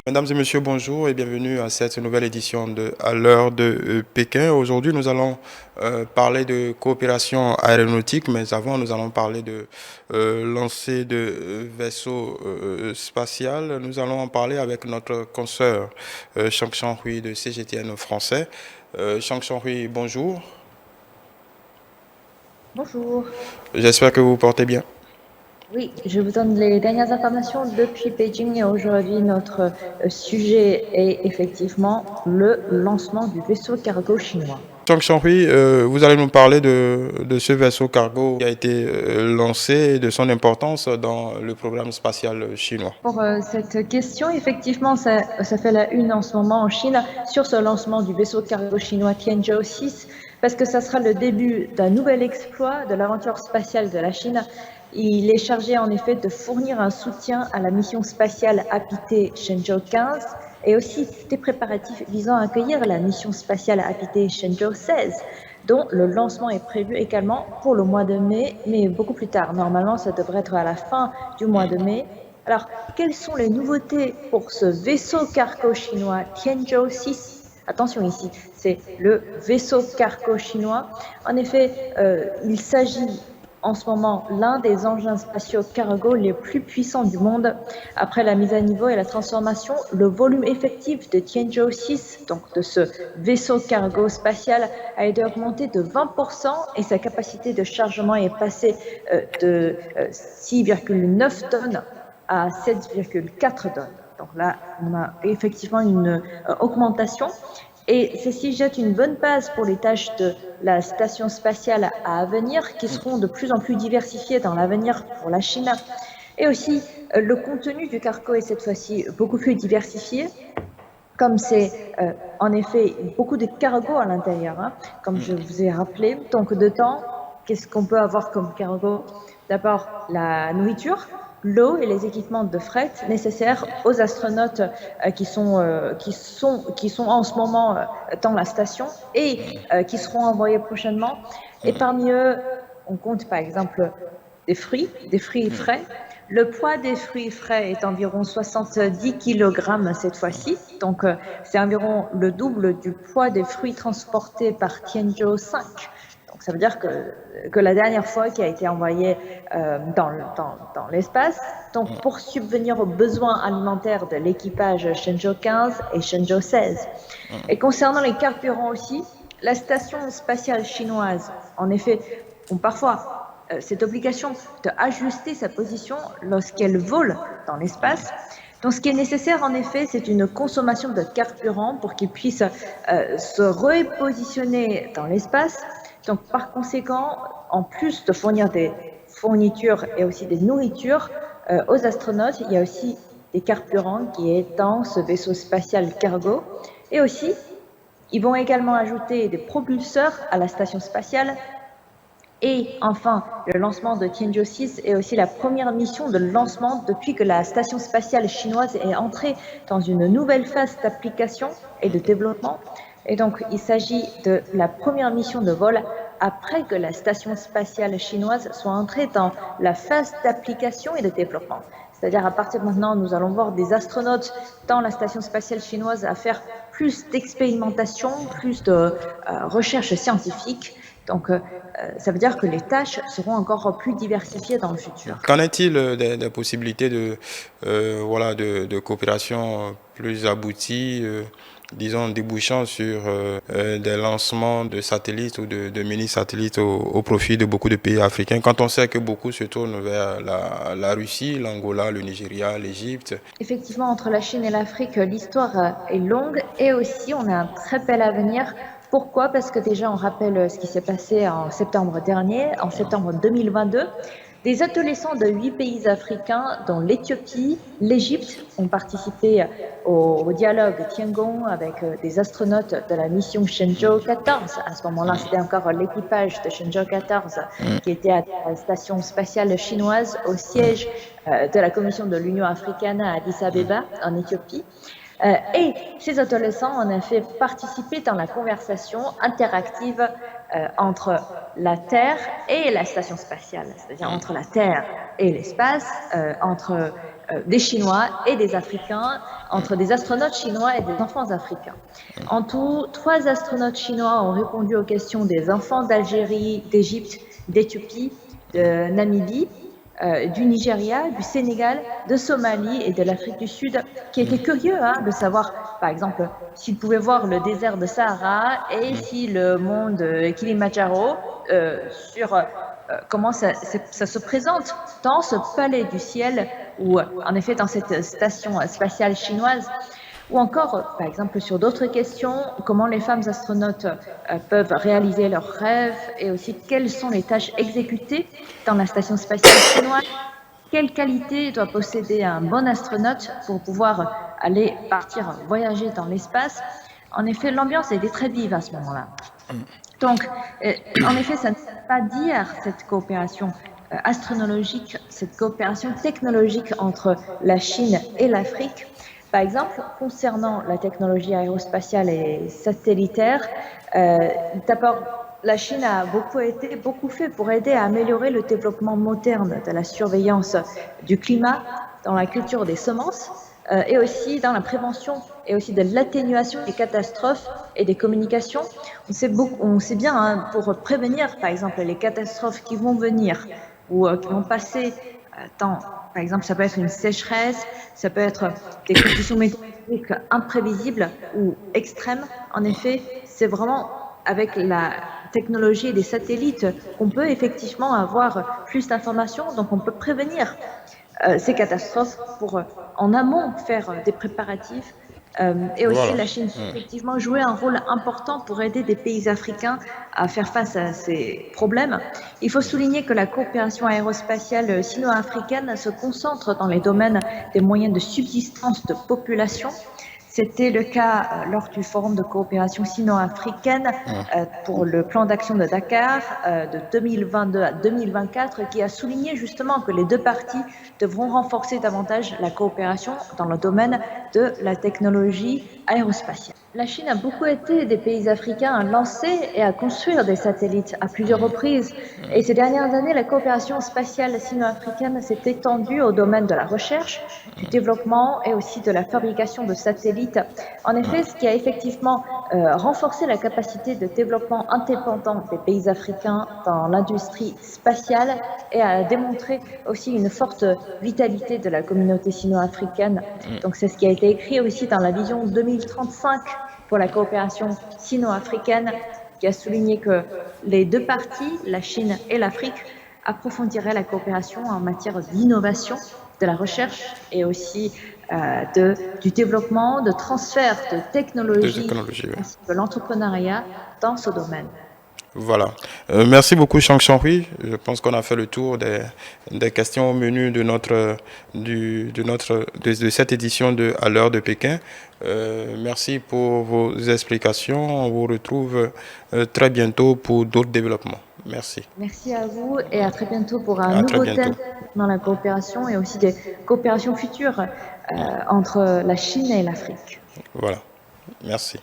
Mesdames et messieurs, bonjour et bienvenue à cette nouvelle édition de À l'heure de Pékin. Aujourd'hui, nous allons parler de coopération aéronautique, mais avant, nous allons parler de lancer de vaisseaux spatial. Nous allons en parler avec notre consoeur Chang Hui de CGTN français. Chang Hui, bonjour. Bonjour. J'espère que vous vous portez bien. Oui, je vous donne les dernières informations depuis Beijing et aujourd'hui notre sujet est effectivement le lancement du vaisseau cargo chinois. Chang Hui, vous allez nous parler de ce vaisseau cargo qui a été lancé et de son importance dans le programme spatial chinois. Pour cette question, effectivement, ça fait la une en ce moment en Chine sur ce lancement du vaisseau cargo chinois Tianzhou 6 parce que ça sera le début d'un nouvel exploit de l'aventure spatiale de la Chine. Il est chargé en effet de fournir un soutien à la mission spatiale habitée Shenzhou 15 et aussi des préparatifs visant à accueillir la mission spatiale habitée Shenzhou 16, dont le lancement est prévu également pour le mois de mai, mais beaucoup plus tard. Normalement, ça devrait être à la fin du mois de mai. Alors, quelles sont les nouveautés pour ce vaisseau cargo chinois Tianzhou 6? Attention ici, c'est le vaisseau cargo chinois. En effet, il s'agit en ce moment l'un des engins spatiaux cargo les plus puissants du monde. Après la mise à niveau et la transformation, le volume effectif de Tianzhou 6, donc de ce vaisseau cargo spatial, a été augmenté de 20% et sa capacité de chargement est passée de 6,9 tonnes à 7,4 tonnes. Donc là, on a effectivement une augmentation. Et ceci jette une bonne base pour les tâches de la station spatiale à venir, qui seront de plus en plus diversifiées dans l'avenir pour la Chine. Et aussi, le contenu du cargo est cette fois-ci beaucoup plus diversifié, comme c'est en effet beaucoup de cargo à l'intérieur, hein, comme je vous ai rappelé. Donc, de temps, qu'est-ce qu'on peut avoir comme cargo? D'abord, la nourriture, l'eau et les équipements de fret nécessaires aux astronautes qui sont en ce moment dans la station et qui seront envoyés prochainement. Et parmi eux, on compte par exemple des fruits frais. Le poids des fruits frais est environ 70 kg cette fois-ci, donc c'est environ le double du poids des fruits transportés par Tianzhou 5. Donc ça veut dire que la dernière fois qui a été envoyé dans l'espace, donc pour subvenir aux besoins alimentaires de l'équipage Shenzhou 15 et Shenzhou 16. Et concernant les carburants aussi, la station spatiale chinoise, en effet, ont parfois cette obligation d'ajuster sa position lorsqu'elle vole dans l'espace. Donc, ce qui est nécessaire, en effet, c'est une consommation de carburant pour qu'il puisse se repositionner dans l'espace. Donc, par conséquent, en plus de fournir des fournitures et aussi des nourritures aux astronautes, il y a aussi des carburants qui est dans ce vaisseau spatial cargo. Et aussi, ils vont également ajouter des propulseurs à la station spatiale. Et enfin, le lancement de Tianzhou 6 est aussi la première mission de lancement depuis que la station spatiale chinoise est entrée dans une nouvelle phase d'application et de développement. Et donc, il s'agit de la première mission de vol après que la station spatiale chinoise soit entrée dans la phase d'application et de développement. C'est-à-dire, à partir de maintenant, nous allons voir des astronautes dans la station spatiale chinoise à faire plus d'expérimentation, plus de recherche scientifique. Donc, ça veut dire que les tâches seront encore plus diversifiées dans le futur. Qu'en est-il des possibilités de coopération plus abouties, disons débouchant sur des lancements de satellites ou de mini-satellites au profit de beaucoup de pays africains, quand on sait que beaucoup se tournent vers la Russie, l'Angola, le Nigeria, l'Égypte? Effectivement, entre la Chine et l'Afrique, l'histoire est longue et aussi on a un très bel avenir. Pourquoi? Parce que déjà, on rappelle ce qui s'est passé en septembre dernier, en septembre 2022. Des adolescents de 8 pays africains, dont l'Éthiopie, l'Égypte, ont participé au dialogue Tiangong avec des astronautes de la mission Shenzhou 14. À ce moment-là, c'était encore l'équipage de Shenzhou 14 qui était à la station spatiale chinoise au siège de la Commission de l'Union africaine à Addis Abeba, en Éthiopie. Et ces adolescents en ont fait participer dans la conversation interactive entre la Terre et la station spatiale, c'est-à-dire entre la Terre et l'espace, entre des Chinois et des Africains, entre des astronautes chinois et des enfants africains. En tout, 3 astronautes chinois ont répondu aux questions des enfants d'Algérie, d'Égypte, d'Éthiopie, de Namibie, du Nigeria, du Sénégal, de Somalie et de l'Afrique du Sud, qui étaient curieux de savoir, par exemple, s'ils pouvaient voir le désert de Sahara et si le mont de Kilimandjaro sur comment ça se présente dans ce palais du ciel ou en effet dans cette station spatiale chinoise. Ou encore, par exemple, sur d'autres questions, comment les femmes astronautes peuvent réaliser leurs rêves et aussi quelles sont les tâches exécutées dans la station spatiale chinoise. Quelle qualité doit posséder un bon astronaute pour pouvoir aller partir voyager dans l'espace? En effet, l'ambiance était très vive à ce moment-là. Donc, en effet, ça ne veut pas dire cette coopération astronomique, cette coopération technologique entre la Chine et l'Afrique. Par exemple, concernant la technologie aérospatiale et satellitaire, d'abord, la Chine a beaucoup fait pour aider à améliorer le développement moderne de la surveillance du climat, dans la culture des semences, et aussi dans la prévention et aussi de l'atténuation des catastrophes et des communications. On sait bien, pour prévenir, par exemple, les catastrophes qui vont venir ou qui vont passer par exemple, ça peut être une sécheresse, ça peut être des conditions météorologiques imprévisibles ou extrêmes. En effet, c'est vraiment avec la technologie et des satellites qu'on peut effectivement avoir plus d'informations, donc on peut prévenir ces catastrophes pour en amont faire des préparatifs. Et aussi, Voilà. la Chine peut effectivement jouer un rôle important pour aider des pays africains à faire face à ces problèmes. Il faut souligner que la coopération aérospatiale sino-africaine se concentre dans les domaines des moyens de subsistance de population. C'était le cas lors du forum de coopération sino-africaine pour le plan d'action de Dakar de 2022 à 2024 qui a souligné justement que les deux parties devront renforcer davantage la coopération dans le domaine de la technologie aérospatiale. La Chine a beaucoup aidé des pays africains à lancer et à construire des satellites à plusieurs reprises. Et ces dernières années, la coopération spatiale sino-africaine s'est étendue au domaine de la recherche, du développement et aussi de la fabrication de satellites. En effet, ce qui a effectivement renforcé la capacité de développement indépendant des pays africains dans l'industrie spatiale et a démontré aussi une forte vitalité de la communauté sino-africaine. Donc c'est ce qui a été écrit aussi dans la vision 2035 pour la coopération sino-africaine, qui a souligné que les deux parties, la Chine et l'Afrique, approfondiraient la coopération en matière d'innovation, de la recherche et aussi du développement, de transfert de technologies, ainsi que l'entrepreneuriat dans ce domaine. Voilà. Merci beaucoup, Chang Changhui. Je pense qu'on a fait le tour des questions au menu de cette édition de À l'heure de Pékin. Merci pour vos explications. On vous retrouve très bientôt pour d'autres développements. Merci. Merci à vous et à très bientôt pour un nouveau thème dans la coopération et aussi des coopérations futures entre la Chine et l'Afrique. Voilà. Merci.